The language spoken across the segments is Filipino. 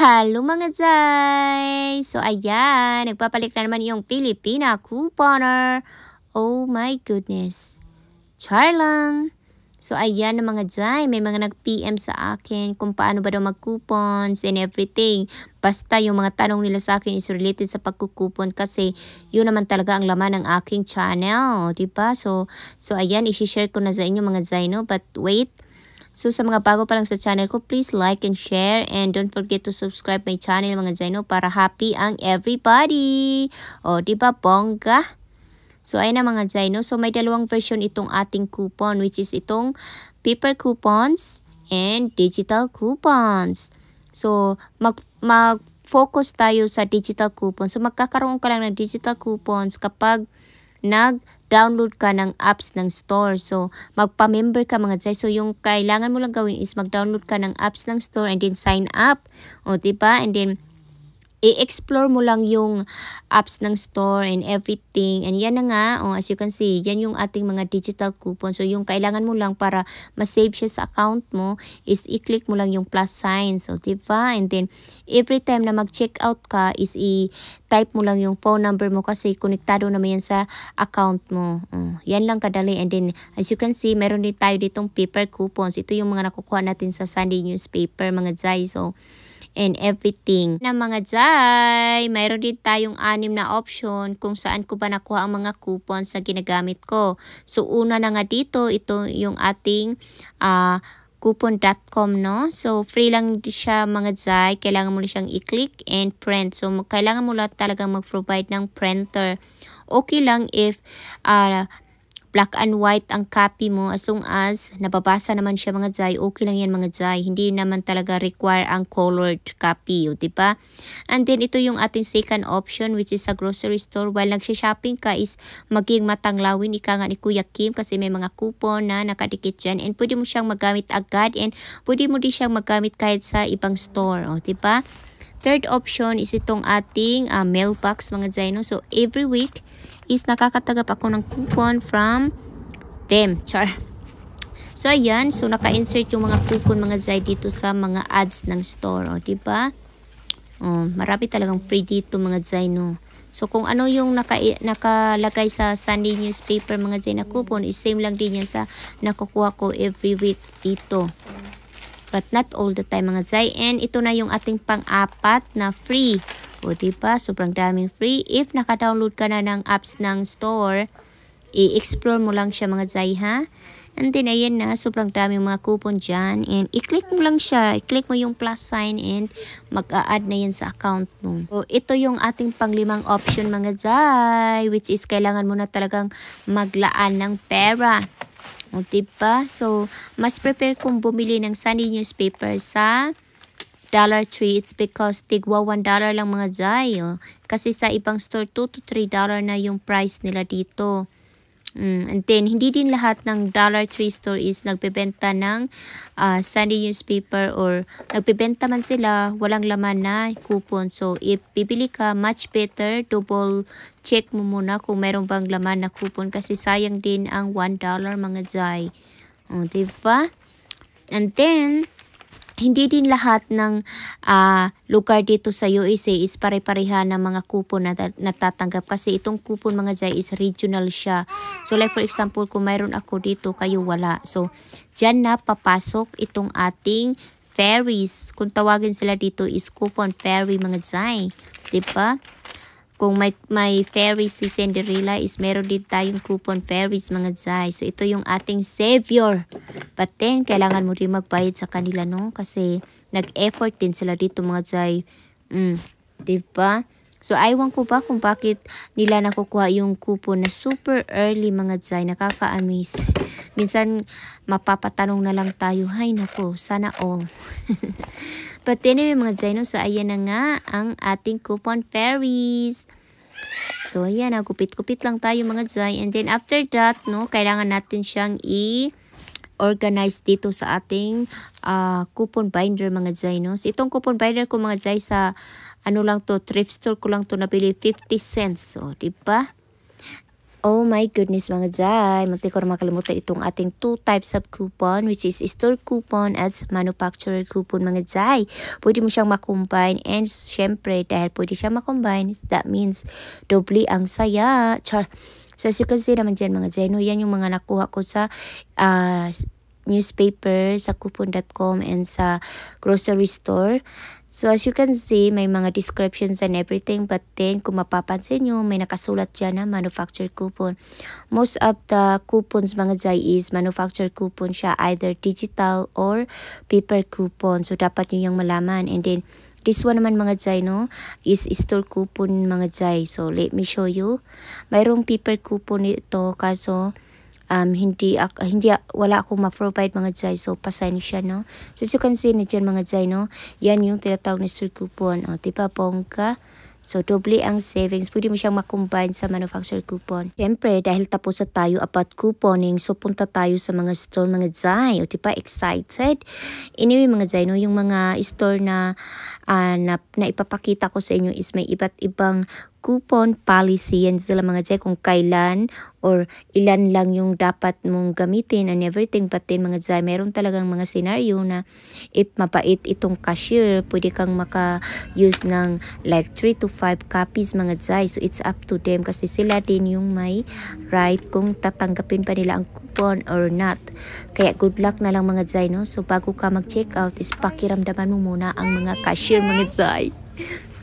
Hello mga Zay! So ayan, nagpapalik na naman yung Pilipina couponer. Oh my goodness. Char lang. So ayan na mga Zay, may mga nag-PM sa akin kung paano ba daw mag-coupons and everything. Basta yung mga tanong nila sa akin is related sa pagkukupon kasi yun naman talaga ang laman ng aking channel. Diba? So ayan, isi-share ko na sa inyo mga Zay, no? But wait. So sa mga bago pa lang sa channel ko, please like and share and don't forget to subscribe my channel mga Zaino para happy ang everybody. O, diba bongga? So ayun na mga Zaino. So may dalawang version itong ating coupon which is itong paper coupons and digital coupons. So mag-focus tayo sa digital coupons. So magkakaroon ka lang ng digital coupons kapag nag-download ka ng apps ng store. So, magpa-member ka mga Zay. So, yung kailangan mo lang gawin is mag-download ka ng apps ng store and then sign up. O, diba? And then, i-explore mo lang yung apps ng store and everything. And yan na nga, as you can see, yan yung ating mga digital coupon. So, yung kailangan mo lang para ma-save siya sa account mo is i-click mo lang yung plus sign. So, diba? And then, every time na mag-check out ka is i-type mo lang yung phone number mo kasi konektado naman yan sa account mo. Yan lang kadali. And then, as you can see, meron din tayo ditong paper coupons. Ito yung mga nakukuha natin sa Sunday newspaper, mga Zay. So, and everything. Na mga Zay, mayroon din tayong 6 na option kung saan ko ba nakuha ang mga coupons na ginagamit ko. So, una na nga dito, ito yung ating coupon.com, no? So, free lang siya mga Zay. Kailangan mo lang siyang i-click and print. So, kailangan mo lang talagang mag-provide ng printer. Okay lang if black and white ang copy mo as long as nababasa naman siya mga Zay. Okay lang yan mga Zay. Hindi naman talaga require ang colored copy. Diba? And then ito yung ating second option which is sa grocery store. While nagsha-shopping ka is maging matanglawin. Ika nga ni Kuya Kim kasi may mga coupon na nakadikit dyan. And pwede mo siyang magamit agad and pwede mo din siyang magamit kahit sa ibang store. Diba? Third option is itong ating mailbox mga Zay. No? So every week is nakakatagap ako ng coupon from them. Char. So, ayan. So, naka-insert yung mga coupon mga Zay dito sa mga ads ng store. O, diba? Marami talagang free dito mga Zay, no? So, kung ano yung nakalagay sa Sunday newspaper mga Zay na coupon is same lang din yan sa nakukuha ko every week dito. But not all the time mga Zay. And ito na yung ating pang-apat na free. O diba, sobrang daming free. If naka-download ka na ng apps ng store, i-explore mo lang siya mga Zay ha. And then ayan na, sobrang daming mga coupon dyan. And i-click mo lang siya. I-click mo yung plus sign and mag-a-add na yan sa account mo. So ito yung ating pang-5 option mga Zay. Which is kailangan mo na talagang maglaan ng pera. O diba? So mas prepare kung bumili ng Sunday newspaper sa $3. It's because tigwa $1 lang mga Zay. Kasi sa ibang store, $2 to $3 na yung price nila dito. And then, hindi din lahat ng $3 store is nagbebenta ng Sunday newspaper or nagbebenta man sila, walang laman na coupon. So, if bibili ka, much better, double check mo muna kung meron bang laman na coupon kasi sayang din ang $1 mga Zay. Diba? And then, hindi din lahat ng lugar dito sa USA is pare-pareha ng mga coupon na natatanggap kasi itong coupon mga Zay is regional siya. So like for example, kung mayroon ako dito, kayo wala. So dyan na papasok itong ating ferries. Kung tawagin sila dito is coupon ferry mga Zay. Diba? Kung may ferries si Cinderella is meron din tayong coupon ferries mga Zay. So ito yung ating savior. But then kailangan mo rin magbayad sa kanila no kasi nag-effort din sila dito mga Zay. Diba? So aywan ko ba kung bakit nila nakukuha yung coupon na super early mga Zay. Nakaka-amaze. Minsan mapapatanong na lang tayo. Hay nako, sana all. But anyway mga Zay, no? So ayan na nga ang ating coupon ferries. So ayan, gupit-gupit lang tayo mga Zay. And then after that, no, kailangan natin siyang i-organize dito sa ating coupon binder mga Zay, no. So itong coupon binder ko mga Zay sa ano lang to, thrift store ko lang to nabili 50 cents. So, diba? Oh my goodness mga Jai, munti ko na makalimutan itong ating 2 types of coupon, which is store coupon at manufacturer coupon mga Jai. Pwede mo siyang makombine, and syempre dahil pwede siyang makombine, that means doble ang saya. Char. So as you can see naman dyan mga Jai, no, yan yung mga nakuha ko sa newspaper, sa coupon.com and sa grocery store. So as you can see, may mga descriptions and everything, but then kung mapapansin nyo, may nakasulat dyan na manufacturer coupon. Most of the coupons mga Jai is manufacturer coupon siya, either digital or paper coupon. So dapat nyo yung malaman. And then this one naman mga Jai, no, is store coupon mga Jai. So let me show you. Mayroong paper coupon ito, kaso wala akong ma-provide mga Jai, so pasensya, no. So as you can see na dyan mga Jai, no, yan yung tinatawag na store coupon. O, diba, bongga? So, doble ang savings. Pwede mo siyang makombine sa manufacturer coupon. Siyempre, dahil tapos na tayo about couponing, so punta tayo sa mga store mga Jai. O, diba, excited? Anyway mga Jai, no, yung mga store na ipapakita ko sa inyo is may iba't ibang coupon policy. Yan sila mga Jai, kung kailan or ilan lang yung dapat mong gamitin and everything. But then mga Jai, meron talagang mga scenario na if mabait itong cashier, pwede kang maka-use ng like 3 to 5 copies mga Jai. So it's up to them kasi sila din yung may right kung tatanggapin pa nila ang coupon or not. Kaya good luck na lang mga Jai, no? So bago ka mag-check out is pakiramdaman mo muna ang mga cashier mga Jai.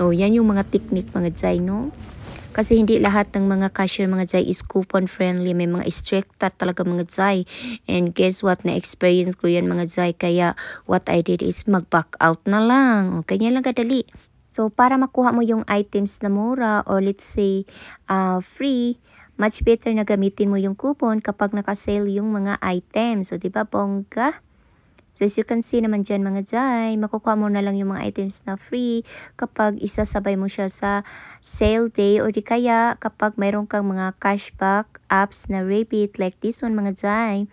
Oh, yan yung mga technique mga Jai, no? Kasi hindi lahat ng mga cashier mga Jai is coupon friendly. May mga strict talaga mga Jai. And guess what? Na-experience ko yan mga Jai. Kaya what I did is mag-back out na lang. O, kanya lang kadali. So, para makuha mo yung items na mura or let's say free, much better na gamitin mo yung coupon kapag naka-sale yung mga items. So, diba bongga? So as you can see naman dyan mga Jai, makukuha mo na lang yung mga items na free kapag isasabay mo siya sa sale day or di kaya kapag mayroon kang mga cashback apps na rebate like this one mga Jai.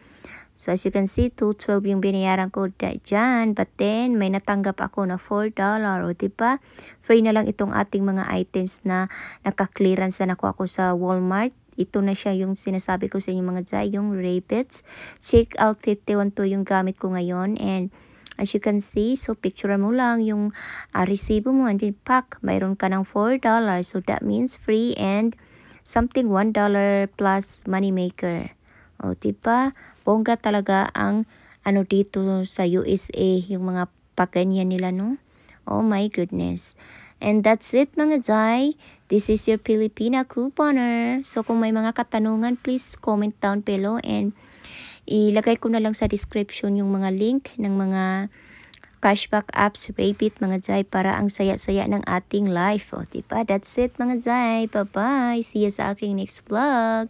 So as you can see, $2.12 yung binayaran ko dyan, but then may natanggap ako na $4. O diba? Free na lang itong ating mga items na naka-clearance na nakuha ko sa Walmart. Ito na siya yung sinasabi ko sa inyo mga Jai, yung rebates. Check out 51 to yung gamit ko ngayon. And as you can see, so picture mo lang yung resibo mo and then pack. Mayroon ka ng $4. So that means free and something $1 plus money maker. O diba? Bongga talaga ang ano dito sa USA, yung mga paganyan nila, no? Oh my goodness. And that's it mga Jai. This is your Filipina couponer. So kung may mga katanungan, please comment down below and ilagay ko na lang sa description yung mga link ng mga cashback apps, rebate mga Jai, para ang saya-saya ng ating life. O diba? That's it mga Jai. Bye-bye. See you sa aking next vlog.